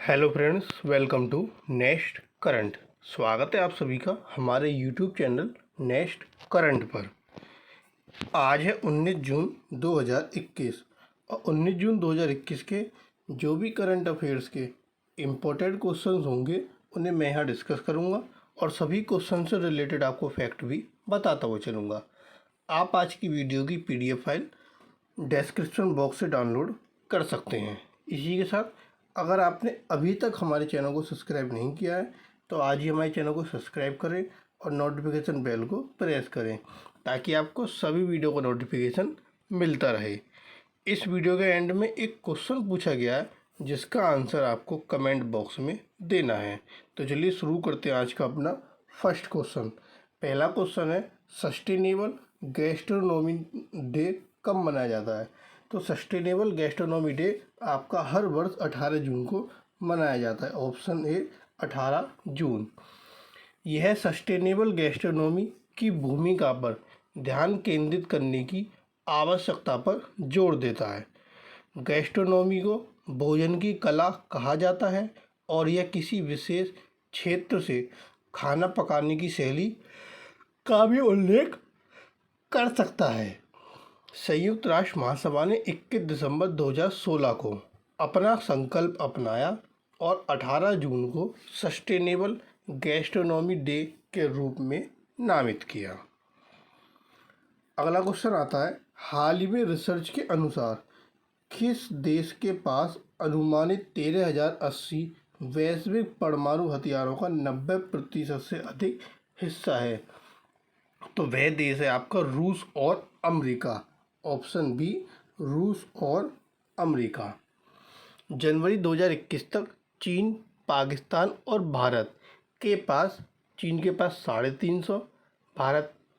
Hello friends, welcome to Next Current. स्वागत है आप सभी का हमारे यूट्यूब चैनल नेक्स्ट करंट पर। आज है 19 जून 2021 और 19 जून 2021 के जो भी करंट अफेयर्स के इम्पोर्टेंट क्वेश्चंस होंगे उन्हें मैं यहाँ डिस्कस करूँगा और सभी क्वेश्चन से रिलेटेड आपको फैक्ट भी बताता हुआ चलूँगा। आप आज की वीडियो की PDF फाइल डिस्क्रिप्शन बॉक्स से डाउनलोड कर सकते हैं। इसी के साथ अगर आपने अभी तक हमारे चैनल को सब्सक्राइब नहीं किया है तो आज ही हमारे चैनल को सब्सक्राइब करें और नोटिफिकेशन बेल को प्रेस करें ताकि आपको सभी वीडियो का नोटिफिकेशन मिलता रहे। इस वीडियो के एंड में एक क्वेश्चन पूछा गया है जिसका आंसर आपको कमेंट बॉक्स में देना है। तो चलिए शुरू करते हैं आज का अपना फर्स्ट क्वेश्चन। पहला क्वेश्चन है, सस्टेनेबल गैस्ट्रोनॉमी डे कब मनाया जाता है? तो सस्टेनेबल गैस्ट्रोनॉमी डे आपका हर वर्ष 18 जून को मनाया जाता है। ऑप्शन ए 18 जून। यह सस्टेनेबल गैस्ट्रोनॉमी की भूमिका पर ध्यान केंद्रित करने की आवश्यकता पर जोर देता है। गैस्ट्रोनॉमी को भोजन की कला कहा जाता है और यह किसी विशेष क्षेत्र से खाना पकाने की शैली का भी उल्लेख कर सकता है। संयुक्त राष्ट्र महासभा ने 21 दिसंबर 2016 को अपना संकल्प अपनाया और 18 जून को सस्टेनेबल गैस्ट्रोनॉमी डे के रूप में नामित किया। अगला क्वेश्चन आता है, हाल ही में रिसर्च के अनुसार किस देश के पास अनुमानित 13,080 वैश्विक परमाणु हथियारों का 90% से अधिक हिस्सा है? तो वह देश है आपका रूस और अमेरिका। ऑप्शन बी रूस और अमेरिका। जनवरी 2021 तक चीन, पाकिस्तान और भारत के पास चीन के पास 350,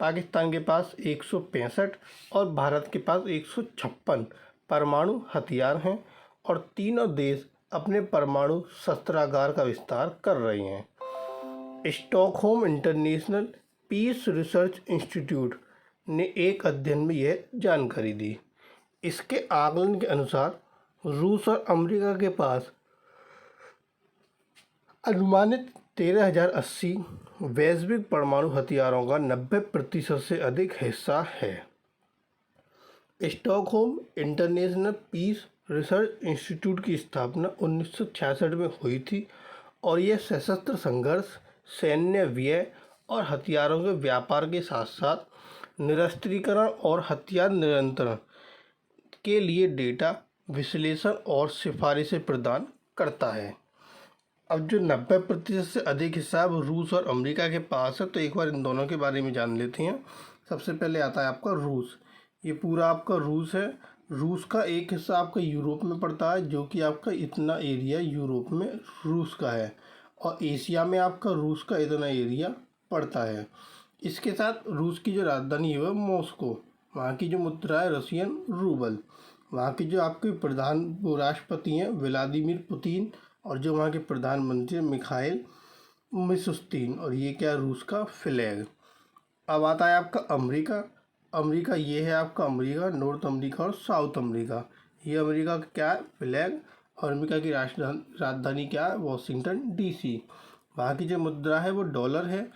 पाकिस्तान के पास 165 और भारत के पास 156 परमाणु हथियार हैं और तीनों देश अपने परमाणु शस्त्रागार का विस्तार कर रहे हैं। Stockholm International Peace Research Institute ने एक अध्ययन में यह जानकारी दी। इसके आकलन के अनुसार रूस और अमेरिका के पास अनुमानित 13,080 वैश्विक परमाणु हथियारों का 90% से अधिक हिस्सा है। Stockholm International Peace Research Institute की स्थापना 1966 में हुई थी और यह सशस्त्र संघर्ष, सैन्य व्यय और हथियारों के व्यापार के साथ साथ निरस्त्रीकरण और हथियार नियंत्रण के लिए डेटा विश्लेषण और सिफारिशें प्रदान करता है। अब जो 90% से अधिक हिस्सा रूस और अमेरिका के पास है, तो एक बार इन दोनों के बारे में जान लेते हैं। सबसे पहले आता है आपका रूस। ये पूरा आपका रूस है। रूस का एक हिस्सा आपका यूरोप में पड़ता है, जो कि आपका इतना एरिया यूरोप में रूस का है, और एशिया में आपका रूस का इतना एरिया पड़ता है। इसके साथ रूस की जो राजधानी है वह मॉस्को, वहाँ की जो मुद्रा है रशियन रूबल, वहाँ की जो आपके प्रधान राष्ट्रपति हैं व्लादिमीर पुतिन, और जो वहाँ के प्रधानमंत्री मिखाइल मिशुस्तिन, और ये क्या रूस का फ्लैग। अब आता है आपका अमेरिका। अमेरिका ये है आपका अमेरिका, नॉर्थ अमेरिका और साउथ अमेरिका। ये अमेरिका का क्या है? फ्लैग। और अमेरिका की राजधानी क्या है? Washington DC। वहाँ की जो मुद्रा है वो डॉलर है।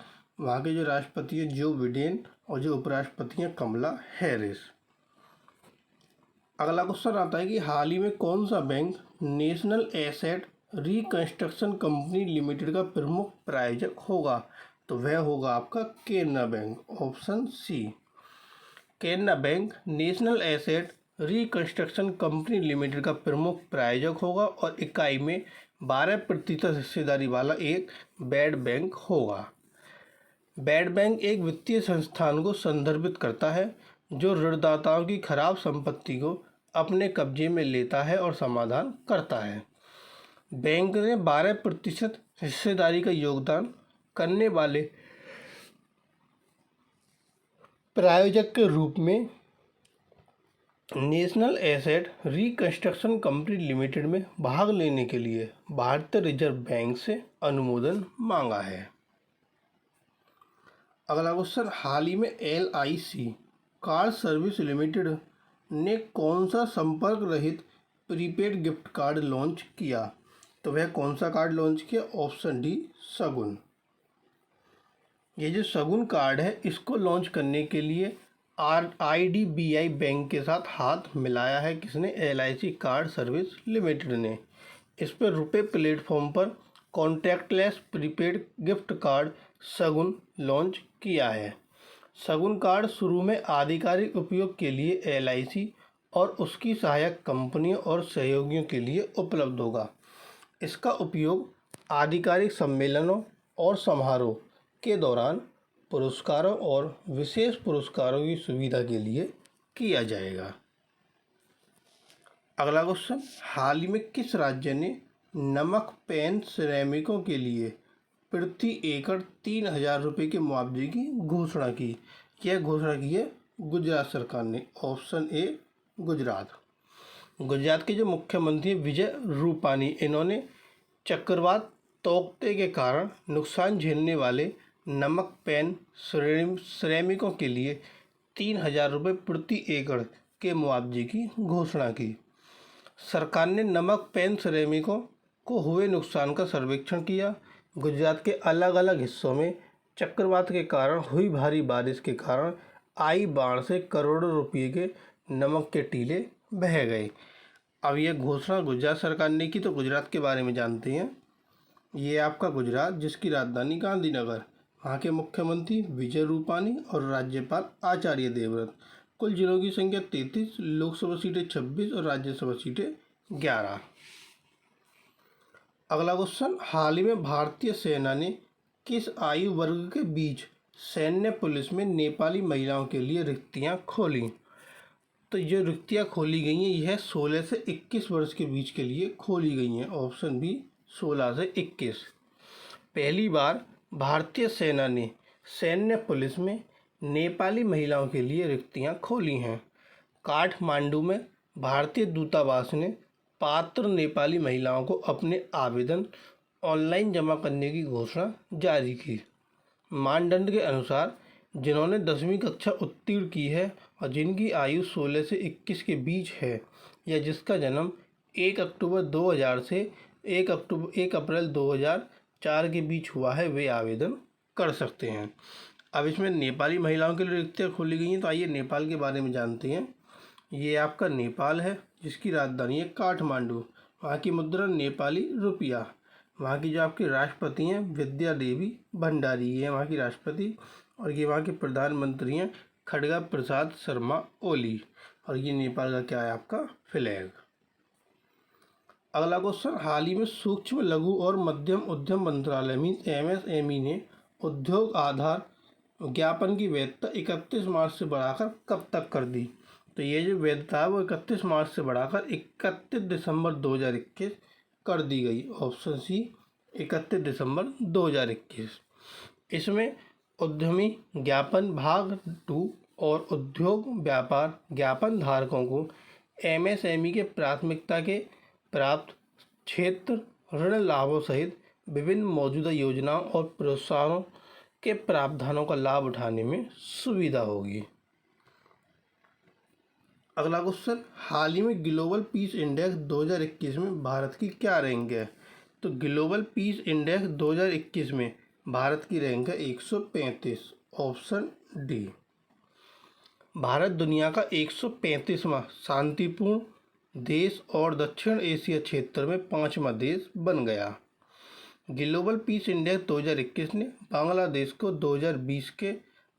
वहाँ के जो राष्ट्रपति हैं जो बिडेन, और जो उपराष्ट्रपति हैं कमला हैरिस। अगला क्वेश्चन आता है कि हाल ही में कौन सा bank National Asset Reconstruction Company Limited का प्रमुख प्रायोजक होगा? तो वह होगा आपका Canara Bank. Option C. Canara Bank National Asset Reconstruction Company Limited का प्रमुख प्रायोजक होगा और इकाई में 12% हिस्सेदारी वाला एक बेड बैंक होगा। बेड बैंक एक वित्तीय संस्थान को संदर्भित करता है जो ऋणदाताओं की खराब संपत्ति को अपने कब्जे में लेता है और समाधान करता है। बैंक ने 12% हिस्सेदारी का योगदान करने वाले प्रायोजक के रूप में national Asset Reconstruction Company limited में भाग लेने के लिए भारतीय रिजर्व बैंक से अनुमोदन मांगा है। अगला क्वेश्चन, हाल ही में LIC कार सर्विस लिमिटेड ने कौन सा संपर्क रहित प्रीपेड गिफ्ट कार्ड लॉन्च किया? तो वह कौन सा कार्ड लॉन्च किया? ऑप्शन डी, शगुन। ये जो शगुन कार्ड है, इसको लॉन्च करने के लिए IDBI बैंक के साथ हाथ मिलाया है किसने? LIC कार्ड सर्विस लिमिटेड ने। इस पर रुपए प्लेटफॉर्म पर कॉन्टैक्टलेस प्रीपेड गिफ्ट कार्ड शगुन लॉन्च किया है। शगुन कार्ड शुरू में आधिकारिक उपयोग के लिए LIC और उसकी सहायक कंपनियों और सहयोगियों के लिए उपलब्ध होगा। इसका उपयोग आधिकारिक सम्मेलनों और समारोह के दौरान पुरस्कारों और विशेष पुरस्कारों की सुविधा के लिए किया जाएगा। अगला क्वेश्चन, हाल ही में किस राज्य ने नमक पेन श्रमिकों के लिए प्रति एकड़ 3,000 रुपये के मुआवजे की घोषणा की? यह घोषणा की है गुजरात सरकार ने। Option A, Gujarat. गुजरात के जो मुख्यमंत्री विजय रूपानी, इन्होंने चक्रवात तोकते के कारण नुकसान झेलने वाले नमक पेन श्रमिकों के लिए 3,000 रुपये प्रति एकड़ के मुआवजे की घोषणा की। सरकार ने नमक पेन श्रमिकों को हुए नुकसान का सर्वेक्षण किया। गुजरात के अलग अलग हिस्सों में चक्रवात के कारण हुई भारी बारिश के कारण आई बाढ़ से करोड़ों रुपये के नमक के टीले बह गए। अब यह घोषणा गुजरात सरकार ने की, तो गुजरात के बारे में जानते हैं। ये आपका गुजरात, जिसकी राजधानी गांधीनगर, वहाँ के मुख्यमंत्री विजय रूपानी और राज्यपाल आचार्य देवव्रत। कुल जिलों की संख्या 33, लोकसभा सीटें 26 और राज्यसभा सीटें 11। अगला क्वेश्चन, हाल ही में भारतीय सेना ने किस आयु वर्ग के बीच सैन्य पुलिस में नेपाली महिलाओं के लिए रिक्तियां खोली? तो जो रिक्तियां खोली गई हैं, यह 16 से 21 वर्ष के बीच के लिए खोली गई हैं। ऑप्शन बी, 16 से 21। पहली बार भारतीय सेना ने सैन्य पुलिस में नेपाली महिलाओं के लिए रिक्तियां खोली हैं। काठमांडू में भारतीय दूतावास ने पात्र नेपाली महिलाओं को अपने आवेदन ऑनलाइन जमा करने की घोषणा जारी की। मानदंड के अनुसार जिन्होंने 10वीं कक्षा उत्तीर्ण की है और जिनकी आयु 16 से 21 के बीच है या जिसका जन्म 1 अक्टूबर 2000 से 1 अप्रैल 2004 के बीच हुआ है, वे आवेदन कर सकते हैं। अब इसमें नेपाली महिलाओं के लिए रिक्तियाँ खोली गई हैं, तो आइए नेपाल के बारे में जानते हैं। ये आपका नेपाल है, जिसकी राजधानी है काठमांडू। वहाँ की मुद्रा नेपाली रुपया। वहाँ की जो आपके राष्ट्रपति हैं विद्या देवी भंडारी, ये वहाँ की राष्ट्रपति। और ये वहाँ के प्रधानमंत्री हैं खड्गा प्रसाद शर्मा ओली। और ये नेपाल का क्या है? आपका फ्लैग। अगला क्वेश्चन, हाल ही में सूक्ष्म लघु और मध्यम उद्यम मंत्रालय मीन्स MSME ने उद्योग आधार ज्ञापन की वैधता 31 मार्च से बढ़ाकर कब तक कर दी? तो ये जो वैधता है वो 31 मार्च से बढ़ाकर 31 दिसंबर 2021 कर दी गई। ऑप्शन सी, 31 दिसंबर 2021। इसमें उद्यमी ज्ञापन भाग 2 और उद्योग व्यापार ज्ञापन धारकों को MSME के प्राथमिकता के प्राप्त क्षेत्र ऋण लाभों सहित विभिन्न मौजूदा योजनाओं और प्रोत्साहनों के प्रावधानों का लाभ उठाने में सुविधा होगी। अगला क्वेश्चन, हाल ही में ग्लोबल पीस इंडेक्स 2021 में भारत की क्या रैंक है? तो ग्लोबल पीस इंडेक्स 2021 में भारत की रैंक है 135। Option D. भारत दुनिया का 135वां शांतिपूर्ण देश और दक्षिण एशिया क्षेत्र में 5वां देश बन गया। ग्लोबल पीस इंडेक्स 2021 ने बांग्लादेश को 2020 के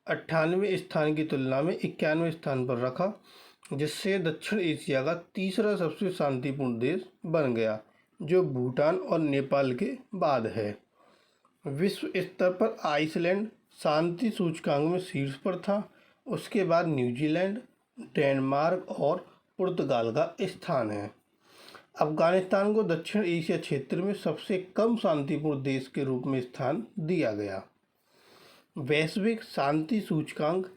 98वें स्थान की तुलना में 91वें स्थान पर रखा, जिससे दक्षिण एशिया का तीसरा सबसे शांतिपूर्ण देश बन गया, जो भूटान और नेपाल के बाद है। विश्व स्तर पर आइसलैंड शांति सूचकांक में शीर्ष पर था। उसके बाद न्यूजीलैंड, डेनमार्क और पुर्तगाल का स्थान है। अफगानिस्तान को दक्षिण एशिया क्षेत्र में सबसे कम शांतिपूर्ण देश के रूप में स्थान दिया गया। वैश्विक शांति सूचकांक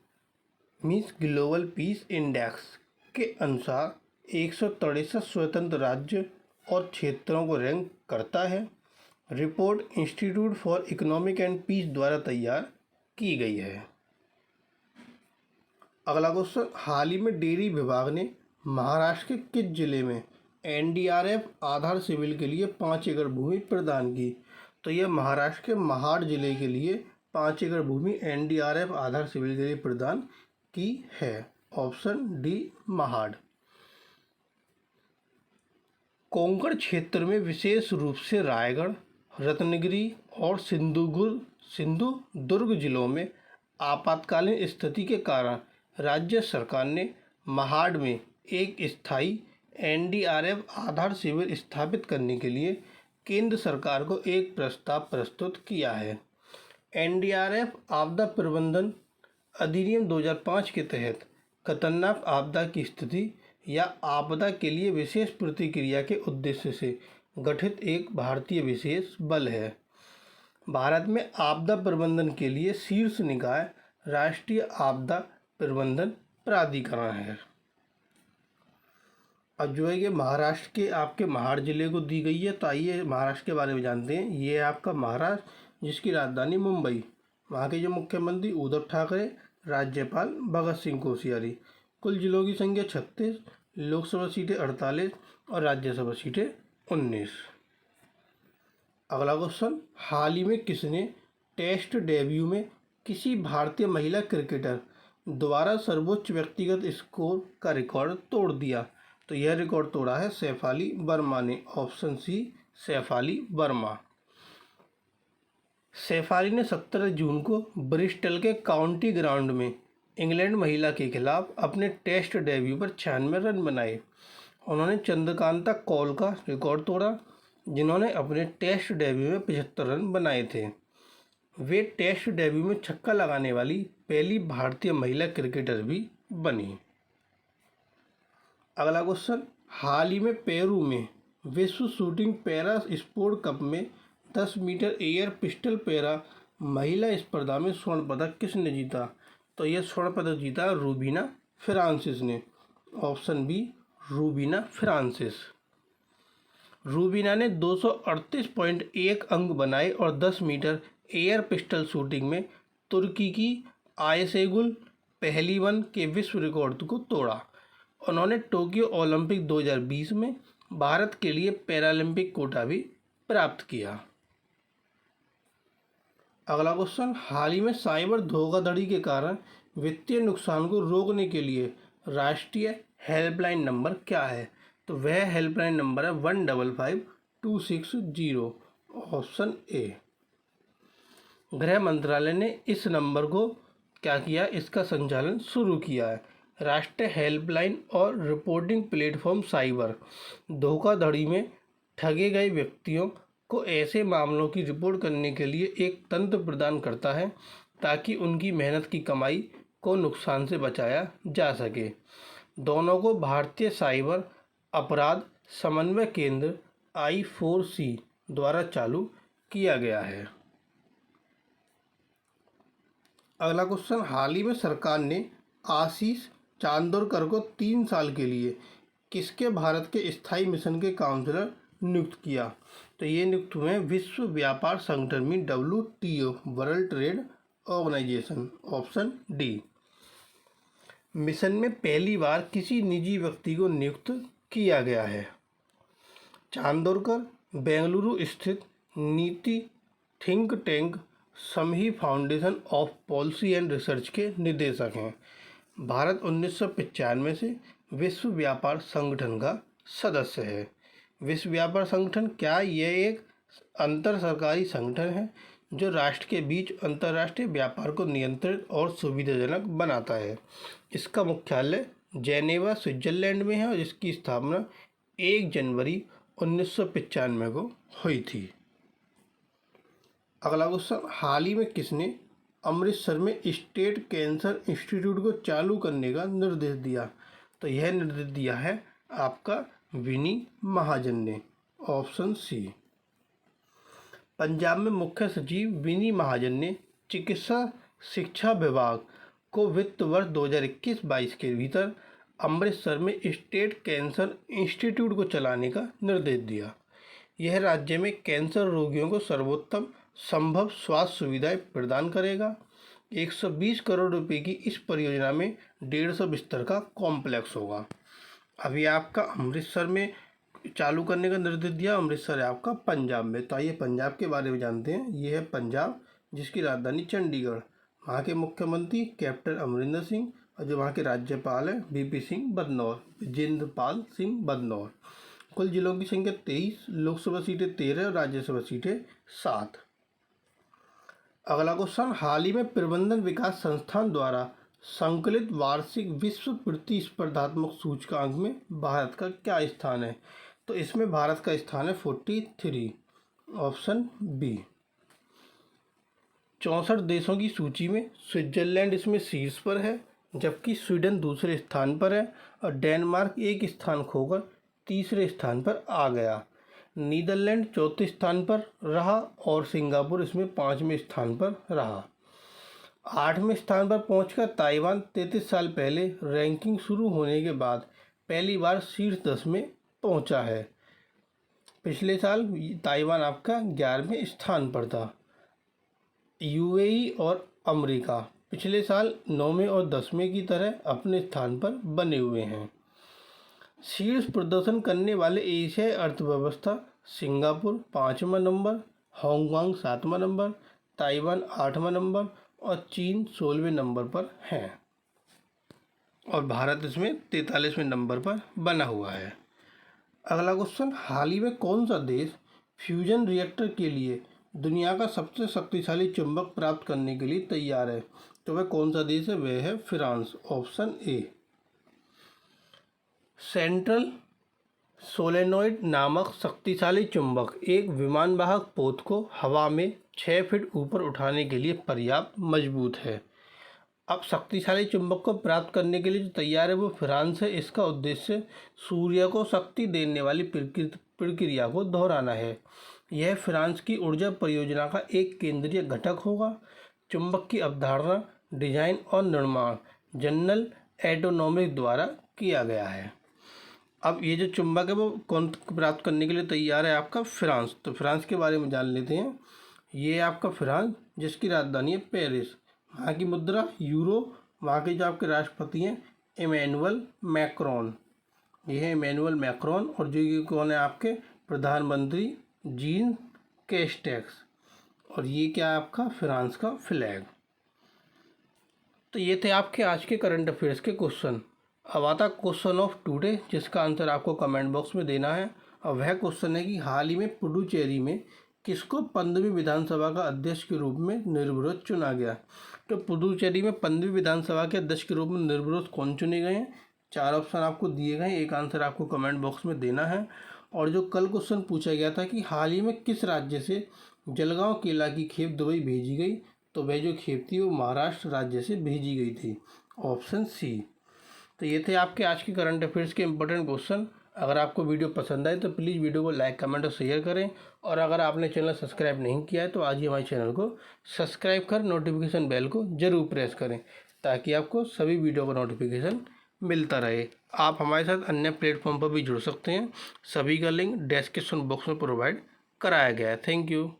मीन्स ग्लोबल पीस इंडेक्स के अनुसार 163 स्वतंत्र राज्य और क्षेत्रों को रैंक करता है। Report Institute for Economic and Peace द्वारा तैयार की गई है। अगला क्वेश्चन, हाल ही में डेयरी विभाग ने महाराष्ट्र के किस जिले में एनडीआरएफ आधार शिविर के लिए 5 एकड़ भूमि प्रदान की। तो यह महाराष्ट्र के महाड जिले के लिए 5 एकड़ भूमि एनडीआरएफ आधार शिविर के लिए प्रदान की है। Option D Mahad. कोंकण क्षेत्र में विशेष रूप से रायगढ़, रत्नगिरी और सिंधुदुर्ग जिलों में आपातकालीन स्थिति के कारण राज्य सरकार ने महाड में एक स्थायी एनडीआरएफ आधार शिविर स्थापित करने के लिए केंद्र सरकार को एक प्रस्ताव प्रस्तुत किया है। एनडीआरएफ आपदा प्रबंधन अधिनियम 2005 के तहत खतरनाक आपदा की स्थिति या आपदा के लिए विशेष प्रतिक्रिया के उद्देश्य से गठित एक भारतीय विशेष बल है। भारत में आपदा प्रबंधन के लिए शीर्ष निकाय राष्ट्रीय आपदा प्रबंधन प्राधिकरण है। अब जो है ये महाराष्ट्र के आपके महाड जिले को दी गई है। तो आइए महाराष्ट्र के बारे में जानते हैं। ये है आपका महाराष्ट्र, जिसकी राजधानी मुंबई। वहाँ के जो मुख्यमंत्री उद्धव ठाकरे, राज्यपाल भगत सिंह कोश्यारी। कुल जिलों की संख्या 36, लोकसभा सीटें 48 और राज्यसभा सीटें 19। अगला क्वेश्चन, हाल ही में किसने टेस्ट डेब्यू में किसी भारतीय महिला क्रिकेटर द्वारा सर्वोच्च व्यक्तिगत स्कोर का रिकॉर्ड तोड़ दिया? तो यह रिकॉर्ड तोड़ा है शेफाली वर्मा ने। Option C Shefali Verma. शेफाली ने 17 जून को ब्रिस्टल के काउंटी ग्राउंड में इंग्लैंड महिला के खिलाफ अपने टेस्ट डेब्यू पर 96 रन बनाए। उन्होंने चंद्रकांता कौल का रिकॉर्ड तोड़ा, जिन्होंने अपने टेस्ट डेब्यू में 75 रन बनाए थे। वे टेस्ट डेब्यू में छक्का लगाने वाली पहली भारतीय महिला क्रिकेटर भी बनी। अगला क्वेश्चन, हाल ही में पेरू में विश्व शूटिंग पैरा स्पोर्ट कप में 10 मीटर एयर पिस्टल पैरा महिला स्पर्धा में स्वर्ण पदक किसने जीता? तो यह स्वर्ण पदक जीता रूबीना फ्रांसिस ने। Option B Rubina Francis. रूबीना ने 238.1 अंक बनाए और 10 मीटर एयर पिस्टल शूटिंग में तुर्की की आयसेगुल पहलीवन के विश्व रिकॉर्ड को तोड़ा। उन्होंने टोक्यो ओलंपिक 2020 में भारत के लिए पैरालंपिक कोटा भी प्राप्त किया। अगला क्वेश्चन, हाल ही में साइबर धोखाधड़ी के कारण वित्तीय नुकसान को रोकने के लिए राष्ट्रीय हेल्पलाइन नंबर क्या है? तो वह हेल्पलाइन नंबर है 155260। Option A. गृह मंत्रालय ने इस नंबर को क्या किया, इसका संचालन शुरू किया है। राष्ट्रीय हेल्पलाइन और रिपोर्टिंग प्लेटफॉर्म साइबर धोखाधड़ी में ठगे गए व्यक्तियों को ऐसे मामलों की रिपोर्ट करने के लिए एक तंत्र प्रदान करता है, ताकि उनकी मेहनत की कमाई को नुकसान से बचाया जा सके। दोनों को भारतीय साइबर अपराध समन्वय केंद्र I4C द्वारा चालू किया गया है। अगला क्वेश्चन, हाल ही में सरकार ने आशीष चांदोरकर को 3 साल के लिए किसके भारत के स्थायी मिशन के काउंसलर नियुक्त किया? तो ये नियुक्त हुए विश्व व्यापार संगठन में WTO World Trade Organization. Option D. Mission में पहली बार किसी निजी व्यक्ति को नियुक्त किया गया है। चांदोरकर बेंगलुरु स्थित नीति think tank Samhi foundation of policy and research के निदेशक हैं। भारत 1995 से विश्व व्यापार संगठन का सदस्य है। विश्व व्यापार संगठन क्या? यह एक अंतर सरकारी संगठन है जो राष्ट्र के बीच अंतर्राष्ट्रीय व्यापार को नियंत्रित और सुविधाजनक बनाता है। इसका मुख्यालय जेनेवा स्विट्जरलैंड में है और इसकी स्थापना 1 जनवरी 1995 को हुई थी। अगला क्वेश्चन, हाल ही में किसने अमृतसर में स्टेट कैंसर इंस्टीट्यूट को चालू करने का निर्देश दिया? तो यह निर्देश दिया है आपका विनी महाजन ने। ऑप्शन सी। पंजाब में मुख्य सचिव विनी महाजन ने चिकित्सा शिक्षा विभाग को वित्त वर्ष 2021-22 के भीतर अमृतसर में स्टेट कैंसर इंस्टीट्यूट को चलाने का निर्देश दिया। यह राज्य में कैंसर रोगियों को सर्वोत्तम संभव स्वास्थ्य सुविधाएं प्रदान करेगा। 120 करोड़ रुपए की इस परियोजना में 150 बिस्तर का कॉम्प्लेक्स होगा। अभी आपका अमृतसर में चालू करने का निर्देश दिया अमृतसर है आपका पंजाब में। तो आइए पंजाब के बारे में जानते हैं। ये है पंजाब, जिसकी राजधानी चंडीगढ़। वहाँ के मुख्यमंत्री कैप्टन अमरिंदर सिंह, और जो वहाँ के राज्यपाल हैं वीपी सिंह बदनौर, विजेंद्र पाल सिंह बदनौर। कुल जिलों की संख्या 23, लोकसभा सीटें 13 और राज्यसभा सीटें 7। अगला क्वेश्चन, हाल ही में प्रबंधन विकास संस्थान द्वारा संकलित वार्षिक विश्व प्रतिस्पर्धात्मक सूचकांक में भारत का क्या स्थान है? तो इसमें भारत का स्थान है 43, ऑप्शन बी। 64 देशों की सूची में स्विट्जरलैंड इसमें शीर्ष पर है, जबकि स्वीडन दूसरे स्थान पर है और डेनमार्क एक स्थान खोकर तीसरे स्थान पर आ गया। नीदरलैंड चौथे स्थान पर रहा और सिंगापुर इसमें 5वें स्थान पर रहा। 8वें स्थान पर पहुंचकर ताइवान 33 साल पहले रैंकिंग शुरू होने के बाद पहली बार शीर्ष 10 में पहुंचा है। पिछले साल ताइवान आपका 11वें स्थान पर था। यूएई और अमेरिका पिछले साल 9वें और 10वें की तरह अपने स्थान पर बने हुए हैं। शीर्ष प्रदर्शन करने वाले एशियाई अर्थव्यवस्था सिंगापुर 5वां नंबर, हांगकांग 7वां नंबर, ताइवान 8वां नंबर और चीन 16वें नंबर पर हैं और भारत इसमें 43वें नंबर पर बना हुआ है। अगला क्वेश्चन, हाल ही में कौन सा देश फ्यूजन रिएक्टर के लिए दुनिया का सबसे शक्तिशाली चुंबक प्राप्त करने के लिए तैयार है? तो वह कौन सा देश है? वह है France, option A. Central solenoid नामक शक्तिशाली चुंबक एक विमान वाहक पोत को हवा में 6 फीट ऊपर उठाने के लिए पर्याप्त मजबूत है। अब शक्तिशाली चुंबक को प्राप्त करने के लिए जो तैयार है वो फ्रांस है। इसका उद्देश्य सूर्य को शक्ति देने वाली प्रक्रिया को दोहराना है। यह फ्रांस की ऊर्जा परियोजना का एक केंद्रीय घटक होगा। चुंबक की अवधारणा, डिजाइन और निर्माण जनरल एटोनॉमिक द्वारा किया गया है। अब ये जो चुंबक है वो कौन प्राप्त करने के लिए तैयार है? आपका फ्रांस। तो फ्रांस के बारे में जान लेते हैं। ये आपका फ्रांस, जिसकी राजधानी है पेरिस। वहाँ की मुद्रा यूरो। वहाँ के जो आपके राष्ट्रपति हैं इमैनुअल मैक्रोन। ये है इमैनुअल मैक्रोन। और जो ये कौन है आपके प्रधानमंत्री? Gene Castex. और ये क्या है आपका फ्रांस का फ्लैग। तो ये थे आपके आज के करंट अफेयर्स के क्वेश्चन। अब आता क्वेश्चन ऑफ टुडे, जिसका आंसर आपको कमेंट बॉक्स में देना है। और वह क्वेश्चन है कि हाल ही में पुडुचेरी में किसको 15वीं विधानसभा का अध्यक्ष के रूप में निर्विरोध चुना गया? तो पुडुचेरी में 15वीं विधानसभा के अध्यक्ष के रूप में निर्विरोध कौन चुने गए हैं? 4 ऑप्शन आपको दिए गए हैं, एक आंसर आपको कमेंट बॉक्स में देना है। और जो कल क्वेश्चन पूछा गया था कि हाल ही में किस राज्य से जलगांव केला की खेप दुबई भेजी गई? तो वह जो खेप थी वो महाराष्ट्र राज्य से भेजी गई थी, ऑप्शन सी। तो ये थे आपके आज के करंट अफेयर्स के इंपॉर्टेंट क्वेश्चन। अगर आपको वीडियो पसंद आए तो प्लीज़ वीडियो को लाइक, कमेंट और शेयर करें। और अगर आपने चैनल सब्सक्राइब नहीं किया है तो आज ही हमारे चैनल को सब्सक्राइब कर नोटिफिकेशन बेल को ज़रूर प्रेस करें, ताकि आपको सभी वीडियो का नोटिफिकेशन मिलता रहे। आप हमारे साथ अन्य प्लेटफॉर्म पर भी जुड़ सकते हैं। सभी का लिंक डिस्क्रिप्शन बॉक्स में प्रोवाइड कराया गया है। Thank you.